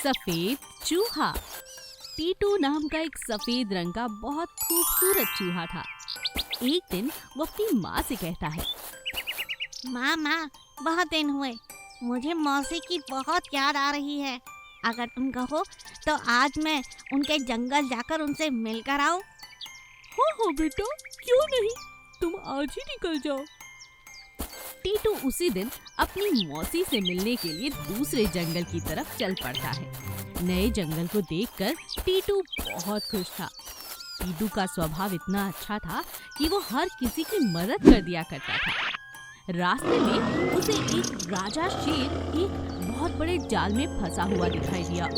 सफेद चूहा। टीटू नाम का एक सफेद रंग का बहुत खूबसूरत चूहा था। एक दिन वो अपनी माँ से कहता है, माँ, बहुत दिन हुए, मुझे मौसी की बहुत याद आ रही है। अगर तुम कहो तो आज मैं उनके जंगल जाकर उनसे मिलकर आऊं। हो बेटा, क्यों नहीं, तुम आज ही निकल जाओ। टीटू उसी दिन अपनी मौसी से मिलने के लिए दूसरे जंगल की तरफ चल पड़ता है। नए जंगल को देखकर टीटू बहुत खुश था। टीटू का स्वभाव इतना अच्छा था कि वो हर किसी की मदद कर दिया करता था। रास्ते में उसे एक राजा शेर एक बहुत बड़े जाल में फंसा हुआ दिखाई दिया।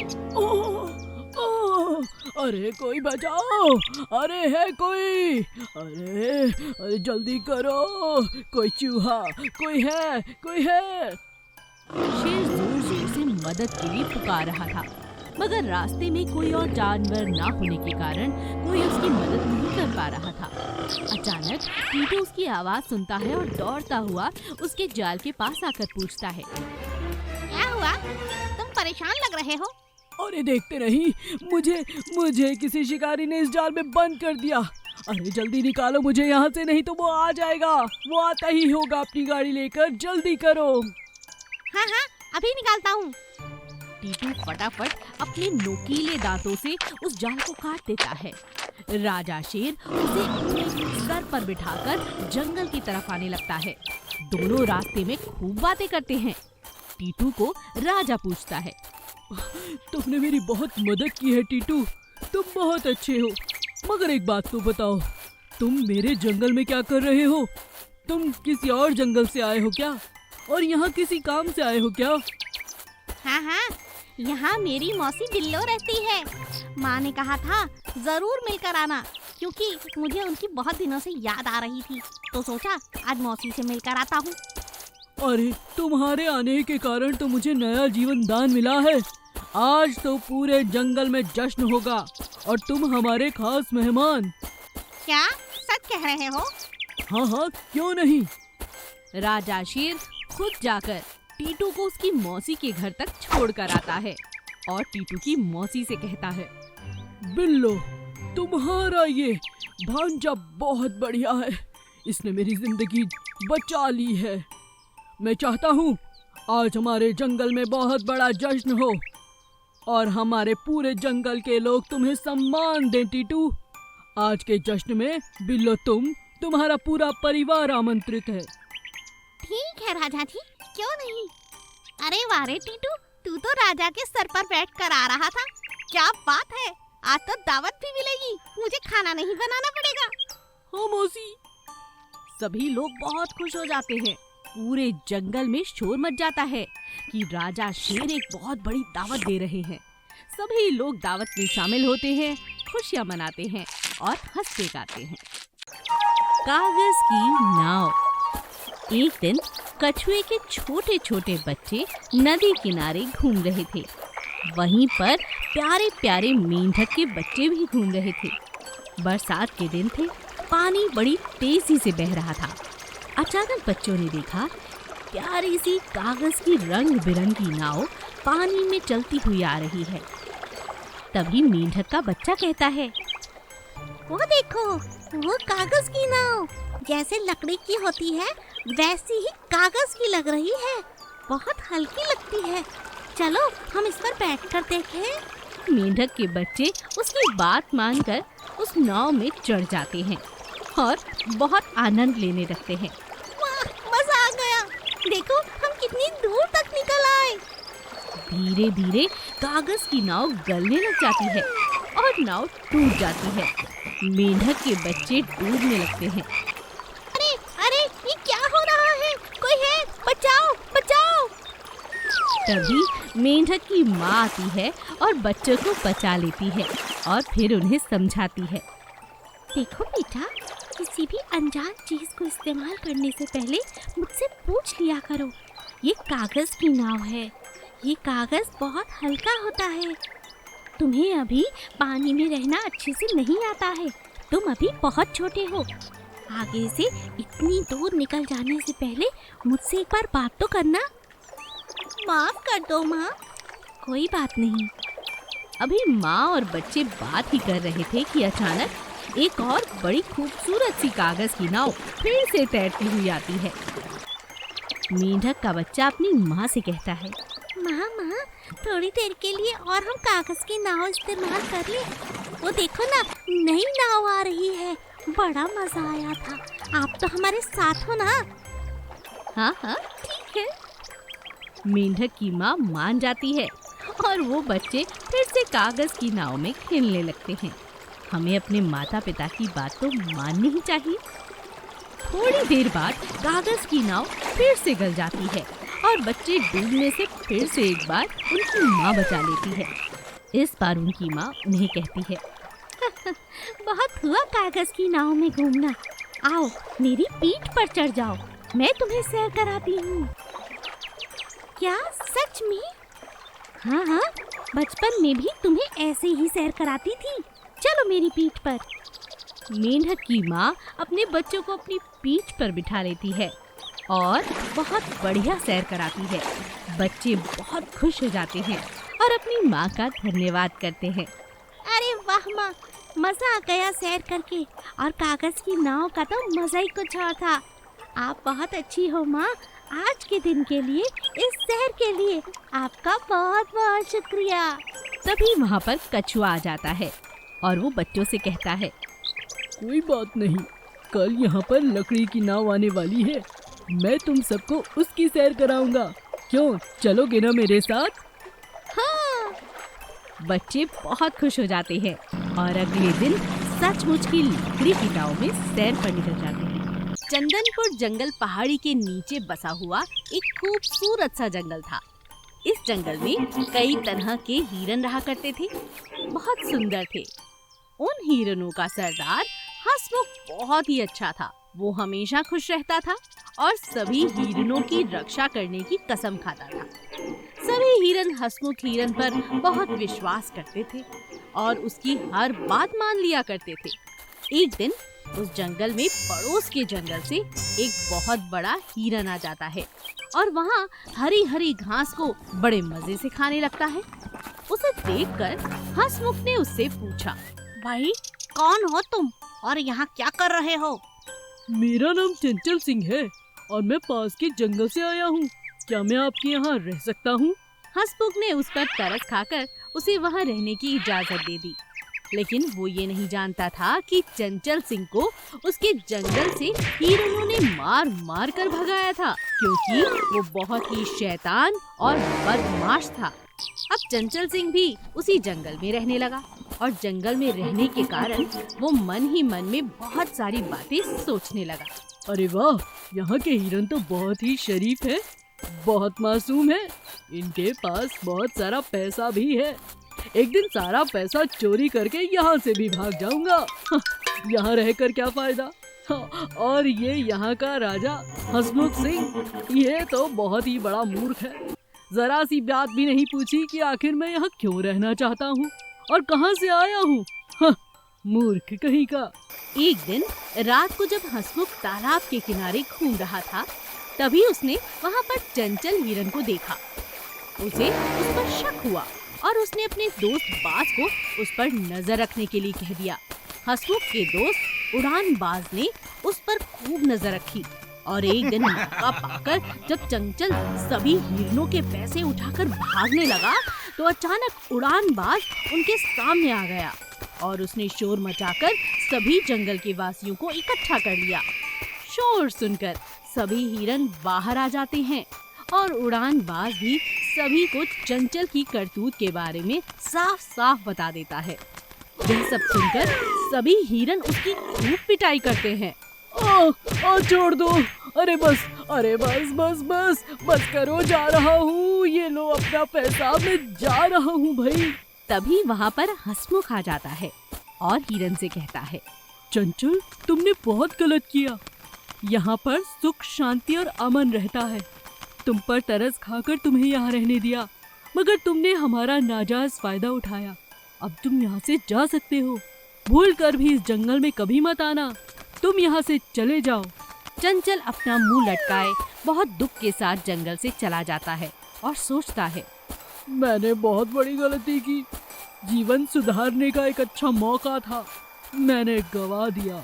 अरे कोई बचाओ, अरे है कोई, अरे जल्दी करो, कोई चूहा, कोई है। शेर जोर जोर से मदद के लिए पुकार रहा था, मगर रास्ते में कोई और जानवर ना होने के कारण कोई उसकी मदद नहीं कर पा रहा था। अचानक टीटू उसकी आवाज सुनता है और दौड़ता हुआ उसके जाल के पास आकर पूछता है, क्या हुआ? तुम परेशान लग रहे हो? अरे देखते नहीं, मुझे किसी शिकारी ने इस जाल में बंद कर दिया। अरे जल्दी निकालो मुझे यहाँ से, नहीं तो वो आ जाएगा, वो आता ही होगा अपनी गाड़ी लेकर, जल्दी करो। हाँ, अभी निकालता हूँ। टीटू फटाफट अपने नोकीले दांतों से उस जाल को काट देता है। राजा शेर उसे अपने सर पर बिठाकर जंगल की तरफ आने लगता है। दोनों रास्ते में खूब बातें करते हैं। टीटू को राजा पूछता है, तुमने मेरी बहुत मदद की है टीटू, तुम बहुत अच्छे हो, मगर एक बात तो बताओ, तुम मेरे जंगल में क्या कर रहे हो? तुम किसी और जंगल से आए हो क्या, और यहाँ किसी काम से आए हो क्या? हाँ, यहाँ मेरी मौसी बिल्लो रहती है। माँ ने कहा था जरूर मिलकर आना, क्योंकि मुझे उनकी बहुत दिनों से याद आ रही थी, तो सोचा आज मौसी से मिलकर आता हूँ। अरे तुम्हारे आने के कारण तो मुझे नया जीवन दान मिला है। आज तो पूरे जंगल में जश्न होगा और तुम हमारे खास मेहमान। क्या सच कह रहे हो? हाँ, क्यों नहीं। राजा शेर खुद जाकर टीटू को उसकी मौसी के घर तक छोड़कर आता है और टीटू की मौसी से कहता है, बिल्लो, तुम्हारा ये भांजा बहुत बढ़िया है, इसने मेरी जिंदगी बचा ली है। मैं चाहता हूँ आज हमारे जंगल में बहुत बड़ा जश्न हो और हमारे पूरे जंगल के लोग तुम्हें सम्मान दें। टीटू, आज के जश्न में बिल्लो तुम्हारा पूरा परिवार आमंत्रित है। ठीक है राजा जी, क्यों नहीं। अरे वारे टीटू, तू तो राजा के सर पर बैठ कर आ रहा था, क्या बात है, आज तो दावत भी मिलेगी, मुझे खाना नहीं बनाना पड़ेगा। हाँ मौसी। सभी लोग बहुत खुश हो जाते हैं। पूरे जंगल में शोर मच जाता है कि राजा शेर एक बहुत बड़ी दावत दे रहे हैं। सभी लोग दावत में शामिल होते हैं, खुशियां मनाते हैं और हंसते गाते हैं। कागज की नाव। एक दिन कछुए के छोटे छोटे बच्चे नदी किनारे घूम रहे थे। वहीं पर प्यारे प्यारे मेंढक के बच्चे भी घूम रहे थे। बरसात के दिन थे, पानी बड़ी तेजी से बह रहा था। अचानक बच्चों ने देखा प्यारी सी कागज की रंग बिरंगी नाव पानी में चलती हुई आ रही है। तभी मेंढक का बच्चा कहता है, वो देखो, वो कागज की नाव जैसे लकड़ी की होती है वैसी ही कागज की लग रही है, बहुत हल्की लगती है, चलो हम इस पर बैठकर देखें। मेंढक के बच्चे उसकी बात मानकर उस नाव में चढ़ जाते हैं और बहुत आनंद लेने लगते हैं। वाह, मजा आ गया, देखो हम कितनी दूर तक निकल आए। धीरे धीरे कागज की नाव गलने लग जाती है और नाव टूट जाती है। मेंढक के बच्चे डूबने लगते हैं। अरे, ये क्या हो रहा है? कोई है, बचाओ बचाओ। तभी मेंढक की माँ आती है और बच्चों को बचा लेती है और फिर उन्हें समझाती है, देखो बेटा, किसी भी अनजान चीज को इस्तेमाल करने से पहले मुझसे पूछ लिया करो। ये कागज की नाव है, ये कागज बहुत हल्का होता है। तुम्हें अभी पानी में रहना अच्छे से नहीं आता है, तुम अभी बहुत छोटे हो। आगे से इतनी दूर निकल जाने से पहले मुझसे एक बार बात तो करना। माफ कर दो माँ, कोई बात नहीं। अभी माँ और बच्चे बात ही कर रहे थे कि अचानक एक और बड़ी खूबसूरत सी कागज की नाव फिर से तैरती हुई आती है। मेंढक का बच्चा अपनी माँ से कहता है, माँ माँ, थोड़ी देर के लिए और हम कागज की नाव इस्तेमाल कर ले। वो देखो ना, नई नाव आ रही है, बड़ा मजा आया था। आप तो हमारे साथ हो ना? हाँ हाँ ठीक है। मेंढक की माँ मान जाती है और वो बच्चे फिर से कागज की नाव में खेलने लगते हैं। हमें अपने माता पिता की बात तो माननी ही चाहिए। थोड़ी देर बाद कागज की नाव फिर से गल जाती है और बच्चे डूबने से फिर से एक बार उनकी माँ बचा लेती है। इस बार उनकी माँ उन्हें कहती है, बहुत हुआ कागज की नाव में घूमना। आओ मेरी पीठ पर चढ़ जाओ, मैं तुम्हें सैर कराती हूँ। क्या सच में? हाँ हाँ, बचपन में भी तुम्हें ऐसे ही सैर कराती थी। चलो मेरी पीठ पर। मेंढक की माँ अपने बच्चों को अपनी पीठ पर बिठा लेती है और बहुत बढ़िया सैर कराती है। बच्चे बहुत खुश हो जाते हैं और अपनी माँ का धन्यवाद करते हैं। अरे वाह माँ, मजा आ गया सैर करके, और कागज की नाव का तो मजा ही कुछ और था। आप बहुत अच्छी हो माँ। आज के दिन के लिए, इस सैर के लिए आपका बहुत बहुत शुक्रिया। तभी वहाँ पर कछुआ आ जाता है और वो बच्चों से कहता है, कोई बात नहीं, कल यहाँ पर लकड़ी की नाव आने वाली है, मैं तुम सबको उसकी सैर कराऊंगा। क्यों, चलोगे ना मेरे साथ? हाँ। बच्चे बहुत खुश हो जाते हैं और अगले दिन सचमुच की लकड़ी की नाव में सैर पर निकल जाते हैं। चंदनपुर जंगल पहाड़ी के नीचे बसा हुआ एक खूबसूरत सा जंगल था। इस जंगल में कई तरह के हिरन रहा करते थे, बहुत सुंदर थे। उन हिरनों का सरदार हंसमुख बहुत ही अच्छा था। वो हमेशा खुश रहता था और सभी हिरनों की रक्षा करने की कसम खाता था। सभी हिरन हंसमुख हिरन पर बहुत विश्वास करते थे और उसकी हर बात मान लिया करते थे। एक दिन उस जंगल में पड़ोस के जंगल से एक बहुत बड़ा हिरन आ जाता है और वहाँ हरी हरी घास को बड़े मजे से खाने लगता है। उसे देखकर हंसमुख ने उससे पूछा, भाई कौन हो तुम और यहाँ क्या कर रहे हो? मेरा नाम चंचल सिंह है और मैं पास के जंगल से आया हूँ। क्या मैं आपके यहाँ रह सकता हूँ? हंसमुख ने उस पर तरस खाकर उसे वहाँ रहने की इजाजत दे दी। लेकिन वो ये नहीं जानता था कि चंचल सिंह को उसके जंगल से हिरनों ने मार मार कर भगाया था, क्योंकि वो बहुत ही शैतान और बदमाश था। अब चंचल सिंह भी उसी जंगल में रहने लगा और जंगल में रहने के कारण वो मन ही मन में बहुत सारी बातें सोचने लगा। अरे वाह, यहाँ के हिरन तो बहुत ही शरीफ है, बहुत मासूम है, इनके पास बहुत सारा पैसा भी है। एक दिन सारा पैसा चोरी करके यहाँ से भी भाग जाऊंगा। यहाँ रहकर क्या फायदा। और ये यहाँ का राजा हंसमुख सिंह, ये तो बहुत ही बड़ा मूर्ख है। जरा सी बात भी नहीं पूछी कि आखिर मैं यहाँ क्यों रहना चाहता हूँ और कहाँ से आया हूँ। मूर्ख कहीं का। एक दिन रात को जब हंसमुख तालाब के किनारे घूम रहा था, तभी उसने वहाँ पर चंचल हिरन को देखा। उसे उस पर शक हुआ और उसने अपने दोस्त बाज को उस पर नजर रखने के लिए कह दिया। हंसमुख के दोस्त उड़ान बाज ने उस पर खूब नजर रखी और एक दिन मौका पाकर जब चंचल सभी हिरनों के पैसे उठाकर भागने लगा, तो अचानक उड़ान बाज उनके सामने आ गया और उसने शोर मचाकर सभी जंगल के वासियों को इकट्ठा कर लिया। शोर सुनकर सभी हिरन बाहर आ जाते हैं और उड़ान बाज भी सभी को चंचल की करतूत के बारे में साफ साफ बता देता है। यह सब सुनकर सभी हिरन उसकी खूब पिटाई करते हैं। छोड़ दो, अरे बस करो, जा रहा हूँ, ये लो अपना पैसा, मैं जा रहा हूँ भाई। तभी वहाँ पर हंसमुख आ जाता है और हिरन से कहता है, चंचल, तुमने बहुत गलत किया। यहाँ पर सुख शांति और अमन रहता है। तुम पर तरस खाकर तुम्हें यहाँ रहने दिया, मगर तुमने हमारा नाजायज फायदा उठाया। अब तुम यहाँ से जा सकते हो, भूल कर भी इस जंगल में कभी मत आना। तुम यहाँ से चले जाओ। चंचल अपना मुंह लटकाए बहुत दुख के साथ जंगल से चला जाता है और सोचता है, मैंने बहुत बड़ी गलती की। जीवन सुधारने का एक अच्छा मौका था, मैंने गवा दिया।